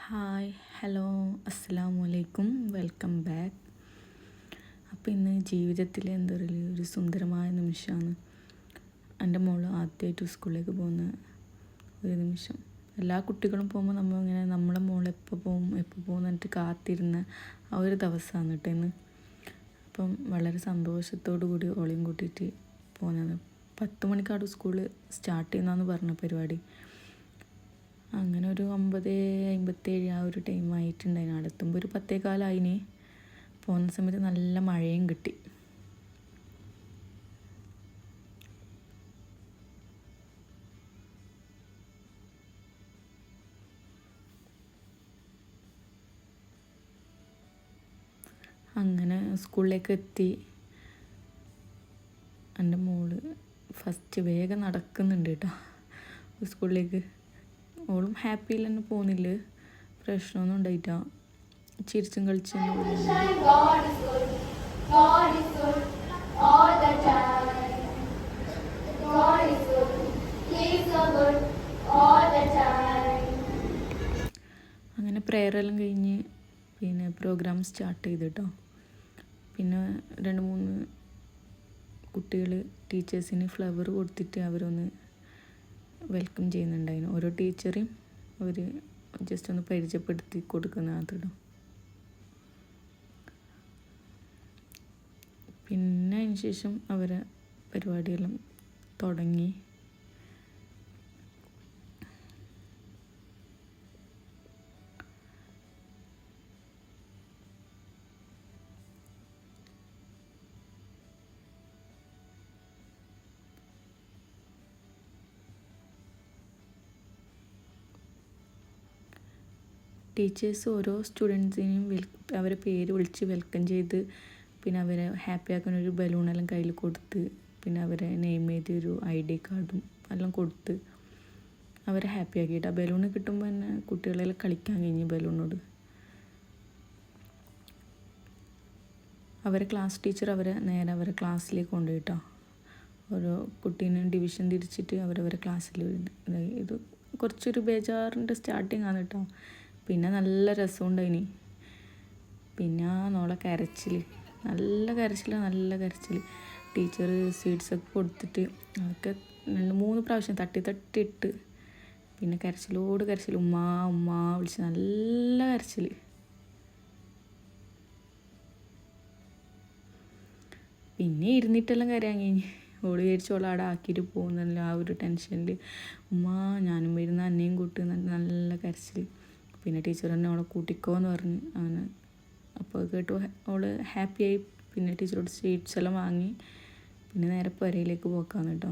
Hi hello അസ്സലാമു അലൈക്കും welcome back. അപ്പോൾ ഇന്ന് ജീവിതത്തിൽ എന്താ പറയുക ഒരു സുന്ദരമായ നിമിഷമാണ്. എൻ്റെ മോള് ആദ്യമായിട്ട് സ്കൂളിലേക്ക് പോകുന്ന ഒരു നിമിഷം. എല്ലാ കുട്ടികളും പോകുമ്പോൾ നമ്മൾ ഇങ്ങനെ നമ്മളെ മോൾ എപ്പോൾ പോകും എന്നിട്ട് കാത്തിരുന്ന ആ ഒരു ദിവസമാണ് കേട്ടോ ഇന്ന്. അപ്പം വളരെ സന്തോഷത്തോടു കൂടി ഓളയും കൂട്ടിയിട്ട് പോകുന്നത്. 10 മണിക്കാണ് സ്കൂൾ സ്റ്റാർട്ട് ചെയ്യുന്നതെന്ന് പറഞ്ഞ പരിപാടി. അങ്ങനെ ഒരു 9:57 ആ ഒരു ടൈം ആയിട്ടുണ്ടായിന്. അടുത്തുമ്പോൾ ഒരു 10:15 പോകുന്ന സമയത്ത് നല്ല മഴയും കിട്ടി. അങ്ങനെ സ്കൂളിലേക്ക് എത്തി. എൻ്റെ മോള് ഫസ്റ്റ് വേഗം നടക്കുന്നുണ്ട് കേട്ടോ സ്കൂളിലേക്ക്. ഓളും ഹാപ്പിയിൽ തന്നെ പോകുന്നില്ല, പ്രശ്നമൊന്നും ഉണ്ടായിട്ട, ചിരിച്ചും കളിച്ചും അങ്ങനെ പ്രെയറെല്ലാം കഴിഞ്ഞ് പിന്നെ പ്രോഗ്രാം സ്റ്റാർട്ട് ചെയ്തു കേട്ടോ. പിന്നെ 2-3 കുട്ടികൾ ടീച്ചേഴ്സിന് ഫ്ലവർ കൊടുത്തിട്ട് അവരൊന്ന് വെൽക്കം ചെയ്യുന്നുണ്ടായിരുന്നു. ഓരോ ടീച്ചറെയും അവർ ജസ്റ്റ് ഒന്ന് പരിചയപ്പെടുത്തി കൊടുക്കുന്നതാണ്. പിന്നെ അതിന് ശേഷം അവരെ പരിപാടിയെല്ലാം തുടങ്ങി. ടീച്ചേഴ്സ് ഓരോ സ്റ്റുഡൻസിനെയും അവരെ പേര് വിളിച്ച് വെൽക്കം ചെയ്ത് പിന്നെ അവരെ ഹാപ്പി ആക്കുന്ന ഒരു ബലൂണെല്ലാം കയ്യിൽ കൊടുത്ത് പിന്നെ അവരെ നെയിം ചെയ്തൊരു ID കാർഡും എല്ലാം കൊടുത്ത് അവരെ ഹാപ്പി ആക്കിയിട്ട് ആ ബലൂണ് കിട്ടുമ്പോൾ തന്നെ കുട്ടികളെല്ലാം കളിക്കാൻ കഴിഞ്ഞു ബലൂണോട്. അവരെ ക്ലാസ് ടീച്ചർ നേരെ അവരെ ക്ലാസ്സിലേക്ക് കൊണ്ടുപോയിട്ടോ. ഓരോ കുട്ടീനെ ഡിവിഷൻ തിരിച്ചിട്ട് അവരവരെ ക്ലാസ്സിൽ ഇത് കുറച്ചൊരു ബേജാറിൻ്റെ സ്റ്റാർട്ടിങ് ആണ് കേട്ടോ. പിന്നെ നല്ല രസമുണ്ടായിനി. പിന്നെ നോളെ നല്ല കരച്ചിൽ. ടീച്ചർ സ്വീറ്റ്സൊക്കെ കൊടുത്തിട്ട് അതൊക്കെ 2-3 പ്രാവശ്യം തട്ടിയിട്ട് പിന്നെ കരച്ചിൽ ഉമ്മ വിളിച്ച് നല്ല കരച്ചിൽ. പിന്നെ ഇരുന്നിട്ടെല്ലാം കരയാൻ കഴിഞ്ഞ്. ഓള് വിചാരിച്ചോളം അവിടെ ആക്കിയിട്ട് പോകുന്നല്ലോ ആ ഒരു ടെൻഷനിൽ. ഞാനും വരുന്ന അന്നയും കൂട്ടി നല്ല കരച്ചിൽ. പിന്നെ ടീച്ചർ തന്നെ അവളെ കൂട്ടിക്കോന്ന് പറഞ്ഞ് അങ്ങനെ. അപ്പോൾ കേട്ടു അവള് ഹാപ്പിയായി. പിന്നെ ടീച്ചറോട് സ്വീറ്റ്സ് എല്ലാം വാങ്ങി പിന്നെ നേരെ പുരയിലേക്ക് പോക്കാന്ന് കേട്ടോ.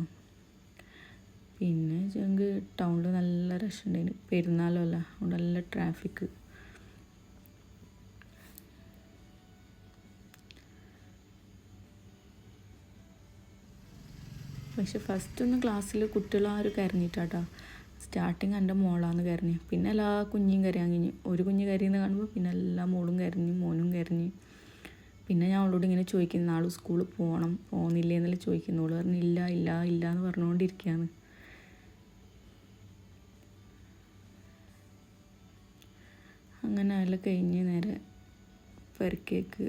പിന്നെ ഞങ്ങൾക്ക് ടൗണിൽ നല്ല റഷ് ഉണ്ടായിരുന്നു, പെരുന്നാളും അല്ല, അതുകൊണ്ട് നല്ല ട്രാഫിക്. പക്ഷെ ഫസ്റ്റൊന്നും ക്ലാസ്സിൽ കുട്ടികളാരും കരഞ്ഞിട്ടാട്ടോ. സ്റ്റാർട്ടിങ് എൻ്റെ മോളാന്ന് കരഞ്ഞ്. പിന്നെ എല്ലാ കുഞ്ഞും കരയാൻ കഴിഞ്ഞ്. ഒരു കുഞ്ഞ് കരയുന്ന കാണുമ്പോൾ പിന്നെ എല്ലാ മോളും കരഞ്ഞ്, മോനും കരഞ്ഞ്. പിന്നെ ഞാൻ അവളോട് ഇങ്ങനെ ചോദിക്കുന്നു, നാളെ സ്കൂളിൽ പോകുന്നില്ലേ എന്നല്ല ചോദിക്കുന്നു. അവൾ പറഞ്ഞു ഇല്ല എന്ന് പറഞ്ഞുകൊണ്ടിരിക്കുകയാണ്. അങ്ങനെ എല്ലാം കഴിഞ്ഞ് നേരെ പെരക്കേക്ക്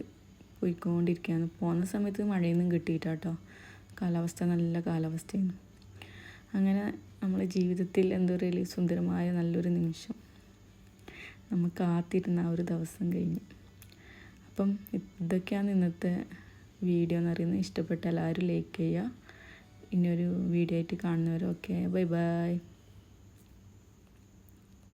പോയിക്കൊണ്ടിരിക്കുകയാണ്. പോകുന്ന സമയത്ത് മഴയൊന്നും കിട്ടിയിട്ടാട്ടോ. കാലാവസ്ഥ നല്ല കാലാവസ്ഥയാണ്. അങ്ങനെ നമ്മളെ ജീവിതത്തിൽ എന്താ പറയുക സുന്ദരമായ നല്ലൊരു നിമിഷം, നമ്മൾ കാത്തിരുന്ന ആ ഒരു ദിവസം കഴിഞ്ഞു. അപ്പം ഇതൊക്കെയാണ് ഇന്നത്തെ വീഡിയോ എന്ന് പറയുന്നത്. ഇഷ്ടപ്പെട്ട എല്ലാവരും ലൈക്ക് ചെയ്യുക. ഇനിയൊരു വീഡിയോ ആയിട്ട് കാണുന്നവരൊക്കെ ബൈ.